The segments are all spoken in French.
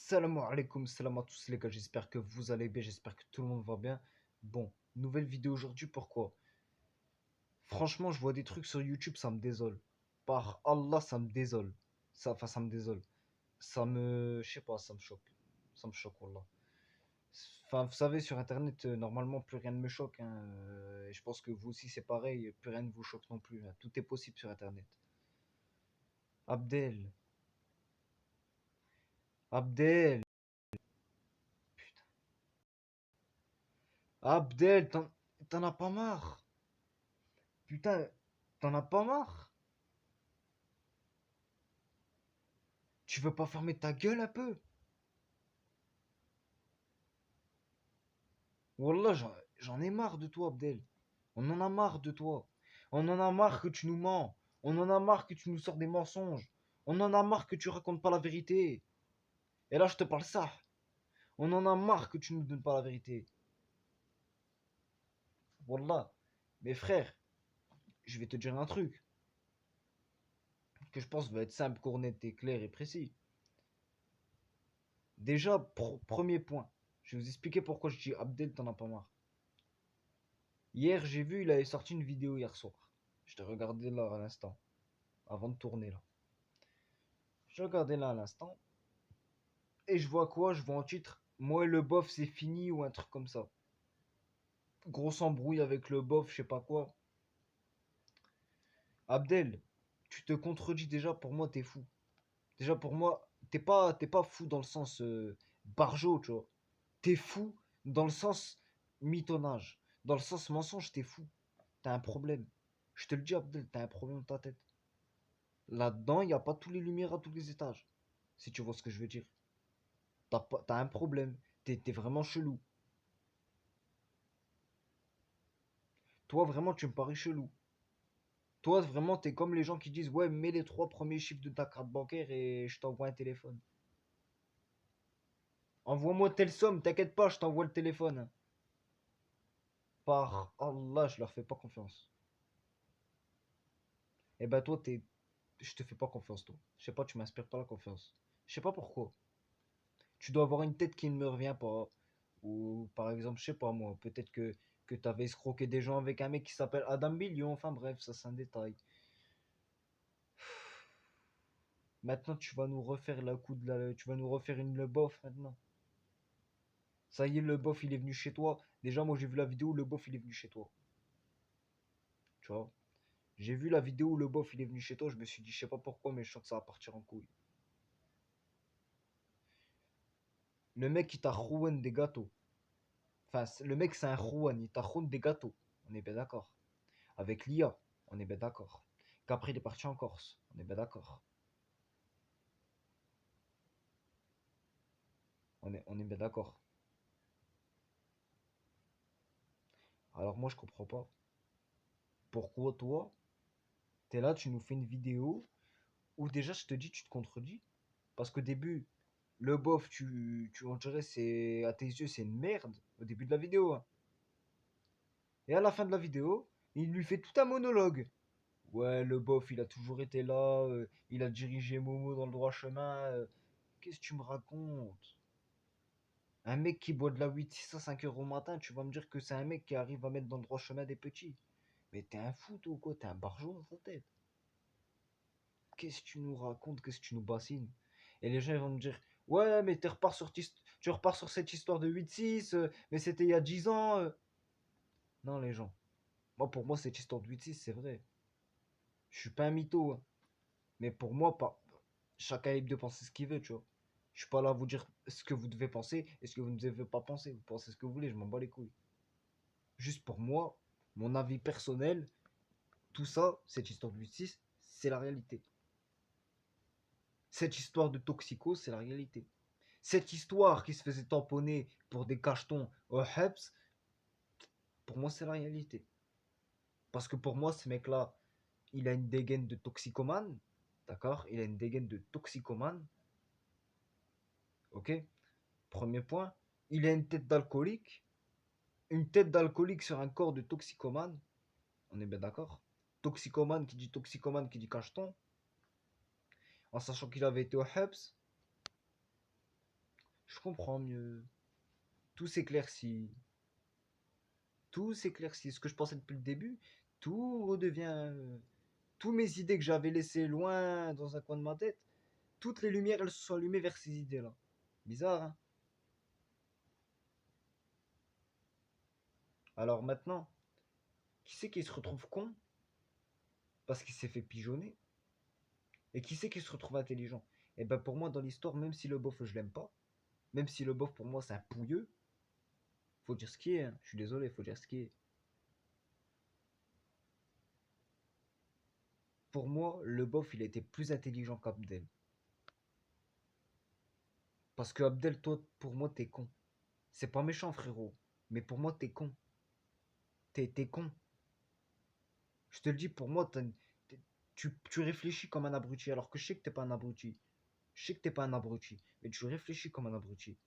Salam à tous les gars, j'espère que vous allez bien, j'espère que tout le monde va bien. Bon, nouvelle vidéo aujourd'hui, pourquoi? Franchement, je vois des trucs sur YouTube, ça me désole. Par Allah, ça me désole. Ça me désole. Je sais pas, ça me choque. Ça me choque, Wallah. Enfin, vous savez, sur Internet, normalement, plus rien ne me choque, hein. Et je pense que vous aussi, c'est pareil, plus rien ne vous choque non plus, hein. Tout est possible sur Internet. Abdel, Abdel, Abdel, t'en as pas marre? Putain, t'en as pas marre? Tu veux pas fermer ta gueule un peu? Wallah, j'en ai marre de toi, Abdel. On en a marre de toi. On en a marre que tu nous mens. On en a marre que tu nous sors des mensonges. On en a marre que tu racontes pas la vérité. Et là, je te parle ça. On en a marre que tu nous donnes pas la vérité. Wallah. Mes frères, je vais te dire un truc que je pense va être simple, cornet et clair et précis. Déjà, premier point. Je vais vous expliquer pourquoi je dis Abdel, t'en as pas marre. Hier, j'ai vu, il avait sorti une vidéo hier soir. Je t'ai regardé là à l'instant, avant de tourner là. Je regardais là à l'instant, et je vois quoi? Je vois en titre, moi et le bof c'est fini ou un truc comme ça. Grosse embrouille avec le bof, je sais pas quoi. Abdel, tu te contredis déjà, pour moi t'es fou. Déjà pour moi, t'es pas fou dans le sens barjo, tu vois. T'es fou dans le sens mitonnage. Dans le sens mensonge, t'es fou. T'as un problème. Je te le dis, Abdel, t'as un problème dans ta tête. Là-dedans, il n'y a pas tous les lumières à tous les étages. Si tu vois ce que je veux dire. T'as un problème. T'es vraiment chelou. Toi, vraiment, tu me parais chelou. Toi, vraiment, t'es comme les gens qui disent, ouais, mets les trois premiers chiffres de ta carte bancaire et je t'envoie un téléphone. Envoie-moi telle somme, t'inquiète pas, je t'envoie le téléphone. Par Allah, je leur fais pas confiance. Eh ben toi, je te fais pas confiance, toi. Je sais pas, tu m'inspires pas la confiance. Je sais pas pourquoi. Tu dois avoir une tête qui ne me revient pas. Ou par exemple, je sais pas moi, peut-être que t'avais escroqué des gens avec un mec qui s'appelle Adam Billion. Enfin bref, ça c'est un détail. Maintenant, tu vas nous refaire tu vas nous refaire une le bof maintenant. Ça y est, le bof il est venu chez toi. Déjà, moi j'ai vu la vidéo où le bof il est venu chez toi. Tu vois? J'ai vu la vidéo où le bof il est venu chez toi. Je me suis dit, je sais pas pourquoi, mais je sens que ça va partir en couille. Le mec il t'a roué des gâteaux. Enfin, le mec, c'est un Juan, il tachoune des gâteaux. On est bien d'accord. Avec l'IA, on est bien d'accord. Qu'après, il est parti en Corse. On est bien d'accord. On est bien d'accord. Alors, moi, je comprends pas. Pourquoi toi, t'es là, tu nous fais une vidéo où déjà, je te dis, tu te contredis. Parce qu'au début, le bof, on dirait, à tes yeux, c'est une merde. Au début de la vidéo, hein. Et à la fin de la vidéo, il lui fait tout un monologue. Ouais, le bof, il a toujours été là, il a dirigé Momo dans le droit chemin. Qu'est-ce que tu me racontes? Un mec qui boit de la 8-6 à 5 euros au matin, tu vas me dire que c'est un mec qui arrive à mettre dans le droit chemin des petits. Mais t'es un fou, toi, ou quoi? T'es un barjot dans ta tête. Qu'est-ce que tu nous racontes? Qu'est-ce que tu nous bassines? Et les gens ils vont me dire, ouais, mais tu repars sur cette histoire de 8-6, mais c'était il y a 10 ans. Non, les gens. Moi, pour moi, cette histoire de 8-6, c'est vrai. Je suis pas un mytho, hein. Mais pour moi, pas. Chacun est libre de penser ce qu'il veut, tu vois. Je suis pas là à vous dire ce que vous devez penser et ce que vous ne devez pas penser. Vous pensez ce que vous voulez, je m'en bats les couilles. Juste pour moi, mon avis personnel, tout ça, cette histoire de 8-6, c'est la réalité. Cette histoire de toxico, c'est la réalité. Cette histoire qui se faisait tamponner pour des cachetons au HEPS, pour moi, c'est la réalité. Parce que pour moi, ce mec-là, il a une dégaine de toxicomane, d'accord? Il a une dégaine de toxicomane, ok? Premier point. Il a une tête d'alcoolique sur un corps de toxicomane, on est bien d'accord? Toxicomane qui dit cacheton, en sachant qu'il avait été au HEPS, comprends mieux. Tout s'éclaircit. Tout s'éclaircit. Ce que je pensais depuis le début, tout redevient. Toutes mes idées que j'avais laissées loin dans un coin de ma tête, toutes les lumières, elles se sont allumées vers ces idées-là. Bizarre, hein? Alors maintenant, qui c'est qui se retrouve con parce qu'il s'est fait pigeonner? Et qui c'est qui se retrouve intelligent? Et ben pour moi, dans l'histoire, même si le bof, je l'aime pas, même si le bof, pour moi, c'est un pouilleux, faut dire ce qui est, hein. Je suis désolé, faut dire ce qui est. Pour moi, le bof, il était plus intelligent qu'Abdel. Parce que Abdel, toi, pour moi, t'es con. C'est pas méchant, frérot. Mais pour moi, t'es con. T'es con. Je te le dis, pour moi, tu réfléchis comme un abruti. Alors que je sais que t'es pas un abruti. Je sais que t'es pas un abruti. Mais tu réfléchis comme un abruti.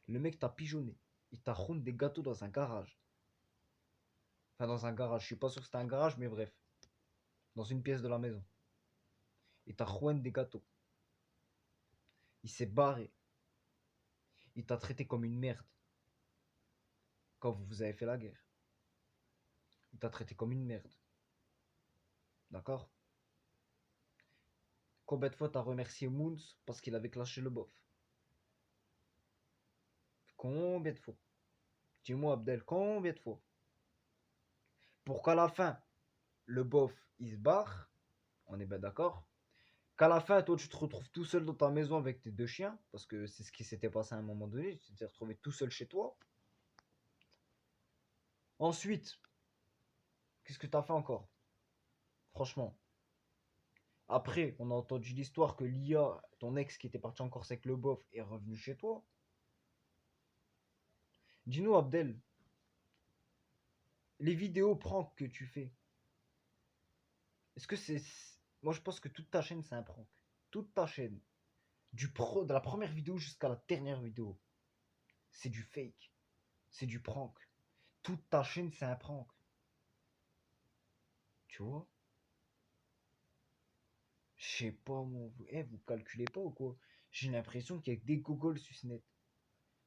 Le mec t'a pigeonné. Il t'a ronde des gâteaux dans un garage. Enfin, dans un garage. Je suis pas sûr que c'était un garage, mais bref. Dans une pièce de la maison. Il t'a ronde des gâteaux. Il s'est barré. Il t'a traité comme une merde. Quand vous avez fait la guerre. Il t'a traité comme une merde. D'accord? Combien de fois t'as remercié Moons parce qu'il avait clashé le bof? Combien de fois? Dis-moi, Abdel, combien de fois? Pour qu'à la fin, le bof, il se barre, on est bien d'accord. Qu'à la fin, toi, tu te retrouves tout seul dans ta maison avec tes deux chiens, parce que c'est ce qui s'était passé à un moment donné, tu t'es retrouvé tout seul chez toi. Ensuite, qu'est-ce que t'as fait encore? Franchement. Après, on a entendu l'histoire que l'IA, ton ex qui était parti en Corse avec le bof, est revenu chez toi. Dis-nous, Abdel, les vidéos prank que tu fais, est-ce que c'est. Moi, je pense que toute ta chaîne, c'est un prank. Toute ta chaîne. De la première vidéo jusqu'à la dernière vidéo. C'est du fake. C'est du prank. Toute ta chaîne, c'est un prank. Tu vois? Je sais pas, moi. Vous calculez pas ou quoi? J'ai l'impression qu'il y a que des gogols sur ce net.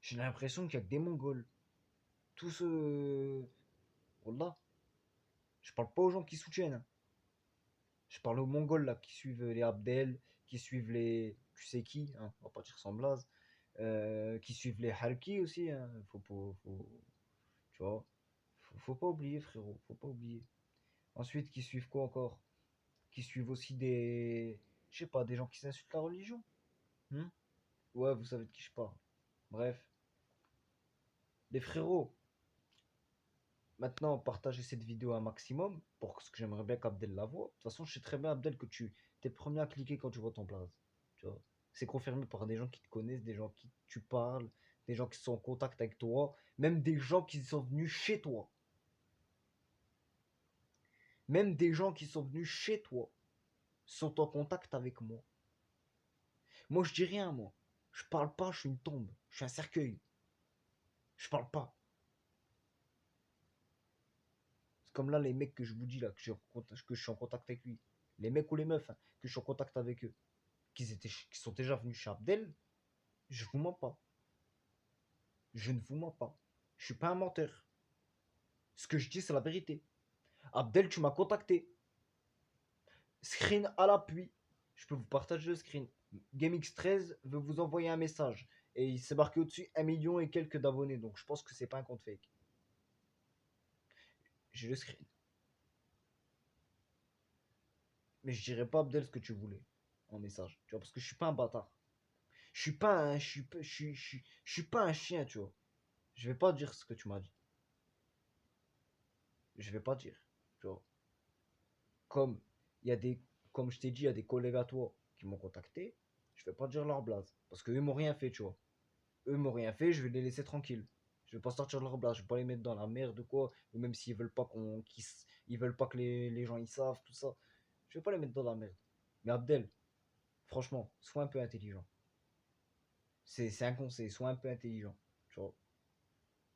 J'ai l'impression qu'il y a que des mongols. Tous ceux. Wallah. Je parle pas aux gens qui soutiennent, hein. Je parle aux mongols là qui suivent les Abdel, qui suivent les. Tu sais qui, hein, on va pas dire sans blase. Qui suivent les Harki aussi, hein. Faut pas. Tu vois? Faut pas oublier, frérot. Faut pas oublier. Ensuite, qui suivent quoi encore? Qui suivent aussi des. Je sais pas, des gens qui insultent la religion. Hmm. Ouais, vous savez de qui je parle. Bref. Les frérots, maintenant, partagez cette vidéo un maximum pour ce que j'aimerais bien qu'Abdel la voit. De toute façon, je sais très bien, Abdel, que tu es le premier à cliquer quand tu vois ton blaze. Tu vois. C'est confirmé par des gens qui te connaissent, des gens qui tu parles, des gens qui sont en contact avec toi, même des gens qui sont venus chez toi. Même des gens qui sont venus chez toi sont en contact avec moi. Moi, je dis rien, moi. Je parle pas, je suis une tombe. Je suis un cercueil. Je parle pas. C'est comme là, les mecs que je vous dis, là, que je suis en contact avec lui. Les mecs ou les meufs, hein, que je suis en contact avec eux. Qui sont déjà venus chez Abdel, je vous mens pas. Je ne vous mens pas. Je suis pas un menteur. Ce que je dis, c'est la vérité. Abdel, tu m'as contacté. Screen à l'appui. Je peux vous partager le screen. GameX13 veut vous envoyer un message. Et il s'est marqué au-dessus 1 million et quelques d'abonnés. Donc je pense que c'est pas un compte fake. J'ai le screen. Mais je dirais pas Abdel ce que tu voulais en message. Tu vois, parce que je suis pas un bâtard. Je suis pas un, je suis pas un chien, tu vois. Je vais pas dire ce que tu m'as dit. Je vais pas dire. Tu vois. Comme il y a des, comme je t'ai dit, il y a des collègues à toi qui m'ont contacté. Je vais pas dire leur blase. Parce qu'eux m'ont rien fait, tu vois. Eux m'ont rien fait, je vais les laisser tranquilles. Je vais pas sortir leur blase, je vais pas les mettre dans la merde ou quoi. Ou même s'ils veulent pas ils veulent pas que les gens ils savent, tout ça. Je vais pas les mettre dans la merde. Mais Abdel, franchement, sois un peu intelligent. C'est un conseil, sois un peu intelligent. Tu vois.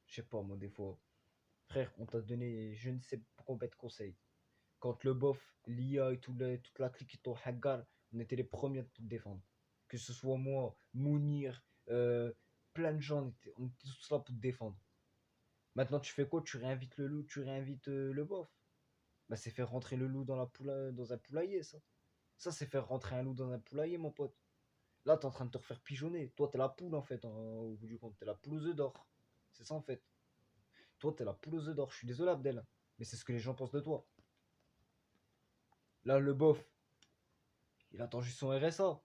Je sais pas, moi, des fois. Frère, on t'a donné je ne sais pas combien de conseils. Quand le bof, l'IA et toute la clique qui t'ont hagar, on était les premiers à te défendre. Que ce soit moi, Mounir, plein de gens, on était tous là pour te défendre. Maintenant, tu fais quoi? Tu réinvites le loup, tu réinvites le bof. Bah, c'est faire rentrer le loup dans un poulailler, ça. Ça, c'est faire rentrer un loup dans un poulailler, mon pote. Là, t'es en train de te refaire pigeonner. Toi, t'es la poule, en fait, au bout du compte. T'es la poule aux œufs d'or. C'est ça, en fait. Toi, t'es la poule aux œufs d'or. Je suis désolé, Abdel. Mais c'est ce que les gens pensent de toi. Là, le bof, il attend juste son RSA.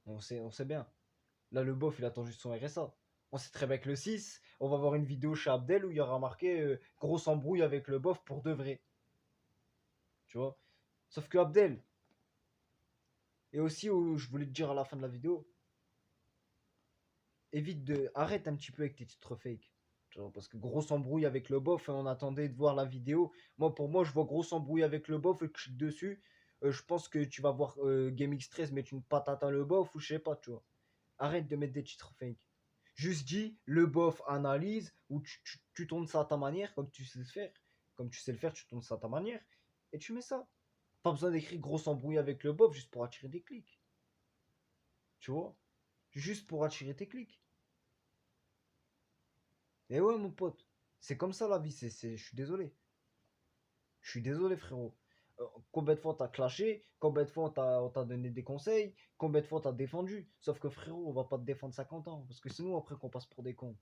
On sait bien. Là, le bof, il attend juste son RSA. On sait très bien que le 6, on va voir une vidéo chez Abdel où il y aura marqué grosse embrouille avec le bof pour de vrai. Tu vois? Sauf que Abdel, et aussi, je voulais te dire à la fin de la vidéo, évite de. Arrête un petit peu avec tes titres fake. Tu vois, parce que grosse embrouille avec le bof, on attendait de voir la vidéo. Moi, pour moi, je vois grosse embrouille avec le bof et que je clique dessus. Je pense que tu vas voir GameX13 mettre une patate à le bof ou je sais pas, tu vois. Arrête de mettre des titres fake. Juste dis, le bof analyse, ou tu tournes ça à ta manière, comme tu sais le faire. Comme tu sais le faire, tu tournes ça à ta manière. Et tu mets ça. Pas besoin d'écrire grosse embrouille avec le bof juste pour attirer des clics. Tu vois? Juste pour attirer tes clics. Et ouais, mon pote. C'est comme ça la vie. Je suis désolé. Je suis désolé, frérot. Combien de fois t'as clashé? Combien de fois on t'a donné des conseils? Combien de fois t'as défendu? Sauf que, frérot, on va pas te défendre 50 ans. Parce que sinon, après qu'on passe pour des cons.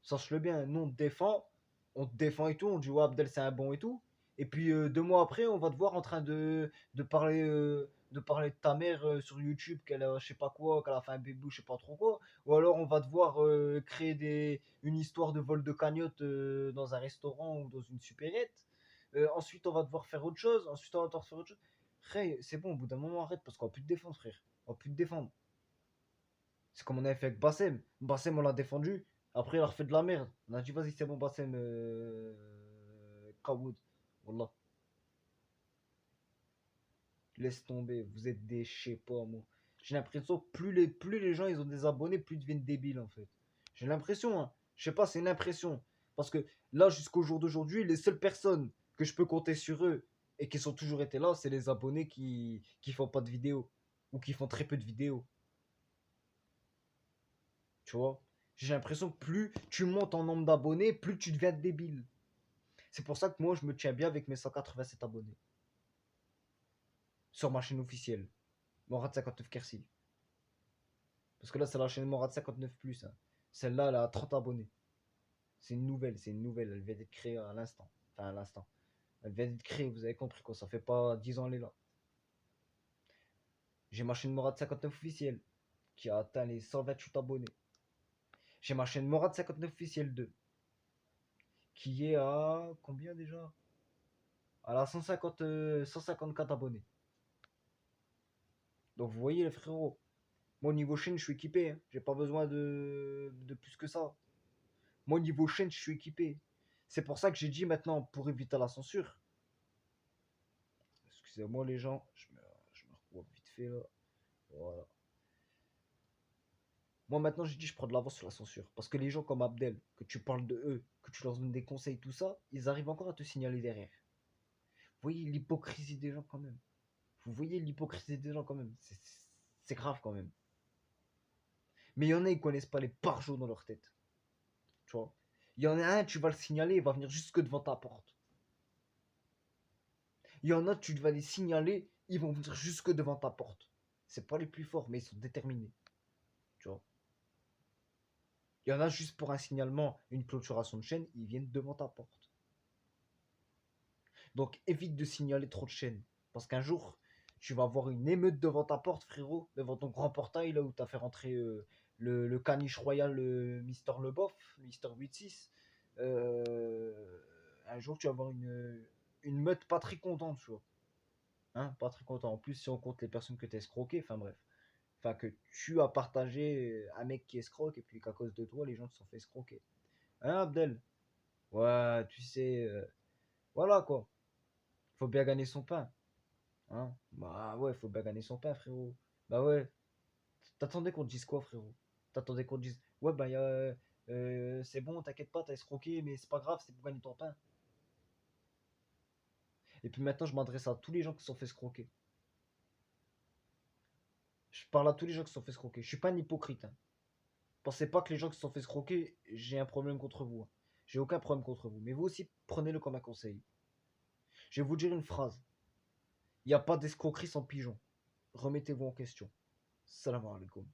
Sache-le bien, nous on te défend et tout, on dit ouais Abdel c'est un bon et tout. Et puis 2 mois après, on va te voir en train de parler de ta mère sur YouTube, qu'elle a je sais pas quoi, qu'elle a fait un bébé, je sais pas trop quoi. Ou alors on va te voir créer une histoire de vol de cagnotte dans un restaurant ou dans une supérette. Ensuite on va devoir faire autre chose, ensuite on va devoir faire autre chose. Frère, c'est bon, au bout d'un moment arrête parce qu'on va plus te défendre, frère. On va plus te défendre. C'est comme on avait fait avec Bassem. Bassem, on l'a défendu. Après, il a refait de la merde. On a dit, vas-y, c'est bon, Bassem. Kawood. Wallah. Laisse tomber. Vous êtes des, je sais pas, moi. J'ai l'impression que plus les gens ils ont des abonnés, plus ils deviennent débiles, en fait. J'ai l'impression, hein. Je sais pas, c'est une impression. Parce que là, jusqu'au jour d'aujourd'hui, les seules personnes que je peux compter sur eux et qui sont toujours été là, c'est les abonnés qui font pas de vidéos. Ou qui font très peu de vidéos. Tu vois? J'ai l'impression que plus tu montes en nombre d'abonnés, plus tu deviens débile. C'est pour ça que moi, je me tiens bien avec mes 187 abonnés. Sur ma chaîne officielle. Morad 59 Kersi. Parce que là, c'est la chaîne Morad 59 plus. Hein. Celle-là, elle a 30 abonnés. C'est une nouvelle. Elle vient d'être créée à l'instant. Enfin, à l'instant. Elle vient d'être créée, vous avez compris quoi. Ça fait pas 10 ans, elle est là. J'ai ma chaîne Morad 59 officielle. Qui a atteint les 128 abonnés. J'ai ma chaîne Morad 59 officielle 2. Qui est à combien déjà? Elle a 154 abonnés. Donc vous voyez les frérots. Moi niveau chaîne je suis équipé. Hein. J'ai pas besoin de plus que ça. Moi niveau chaîne je suis équipé. C'est pour ça que j'ai dit maintenant pour éviter la censure. Excusez-moi les gens. Je me recoupe vite fait là. Voilà. Moi maintenant j'ai dit je prends de l'avance sur la censure. Parce que les gens comme Abdel, que tu parles de eux, que tu leur donnes des conseils, tout ça, ils arrivent encore à te signaler derrière. Vous voyez l'hypocrisie des gens quand même. Vous voyez l'hypocrisie des gens quand même. C'est grave quand même. Mais il y en a, ils connaissent pas les pare dans leur tête. Tu vois. Il y en a un, tu vas le signaler, il va venir jusque devant ta porte. Il y en a, tu vas les signaler, ils vont venir jusque devant ta porte. C'est pas les plus forts, mais ils sont déterminés. Tu vois. Il y en a juste pour un signalement, une clôturation de chaîne, ils viennent devant ta porte. Donc évite de signaler trop de chaînes. Parce qu'un jour, tu vas avoir une émeute devant ta porte, frérot, devant ton grand portail, là où tu as fait rentrer le caniche royal Mister Leboff, Mister 86. Un jour, tu vas avoir une meute pas très contente, tu vois. Hein, pas très content. En plus, si on compte les personnes que tu as escroquées, enfin bref. Enfin, que tu as partagé un mec qui escroque et puis qu'à cause de toi, les gens se sont fait escroquer. Hein, Abdel? Ouais, tu sais, voilà quoi. Faut bien gagner son pain. Hein? Bah ouais, faut bien gagner son pain, frérot. Bah ouais. T'attendais qu'on te dise quoi, frérot? T'attendais qu'on te dise, ouais, bah c'est bon, t'inquiète pas, t'as escroqué, mais c'est pas grave, c'est pour gagner ton pain. Et puis maintenant, je m'adresse à tous les gens qui se sont fait escroquer. parle à tous les gens qui se sont fait escroquer. Je suis pas un hypocrite, hein. Pensez pas que les gens qui se sont fait escroquer, j'ai un problème contre vous, hein. J'ai aucun problème contre vous. Mais vous aussi, prenez-le comme un conseil. Je vais vous dire une phrase. Il n'y a pas d'escroquerie sans pigeon. Remettez-vous en question. Salam alaikum.